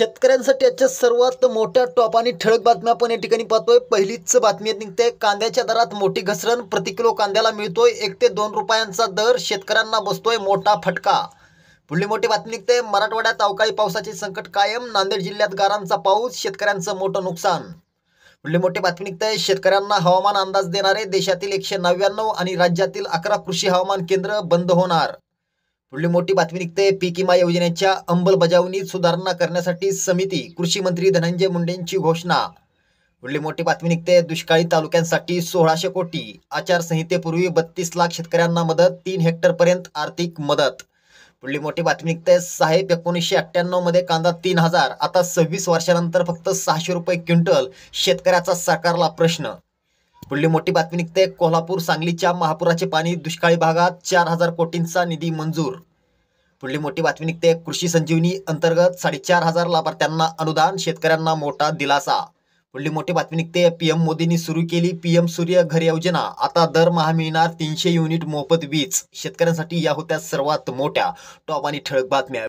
शेतकऱ्यांसाठी आजच्या सर्वात मोठ्या टॉप आणि ठळक बातम्या आपण या ठिकाणी पाहतोय। पहिलीच बातमी निघते, कांद्याच्या दरात मोठी घसरण, प्रति किलो कांद्याला मिळतोय 1 ते 2 रुपयांचा दर, शेतकऱ्यांना बसतोय मोठा फटका। पुढली मोठी बातमी निघते, मराठवाड्यात अवकाळी पावसाचे संकट कायम, नांदेड जिल्ह्यात गारांचा पाऊस, शेतकऱ्यांचं मोठं नुकसान। पुढली मोठी बातमी निघते, शेतकऱ्यांना हवामान अंदाज देणारे देशातील 199 आणि राज्यातील 11 कृषी हवामान केंद्र बंद होणार। पुढली मोठी बातमी निघते, पीक विमा योजनेच्या अंमलबजावणीत सुधारणा करण्यासाठी समिती, कृषी मंत्री धनंजय मुंडेंची घोषणा। पुढली मोठी बातमी निघते, दुष्काळी तालुक्यांसाठी 1600 कोटी, आचारसंहितेपूर्वी 32 लाख शेतकऱ्यांना मदत, 3 हेक्टर पर्यंत आर्थिक मदत। पुढली मोठी बातमी निघते, साहेब 1998 मध्ये कांदा 3000, आता 26 वर्षानंतर फक्त 600 रुपये क्विंटल, शेतकऱ्याचा सरकारला प्रश्न। पुढली मोठी बातमी निघते, कोल्हापूर सांगलीच्या महापुराचे पाणी, दुष्काळी भागात 4000 कोटींचा निधी मंजूर। पुढली मोठी बातमी निघते, कृषी संजीवनी अंतर्गत 4500 लाभार्थ्यांना अनुदान, शेतकऱ्यांना मोठा दिलासा। पुढली मोठी बातमी निघते, पीएम मोदींनी सुरू केली पीएम सूर्य घर योजना, आता दरमहा मिळणार 300 युनिट मोफत वीज। शेतकऱ्यांसाठी या होत्या सर्वात मोठ्या टॉप आणि ठळक बातम्या।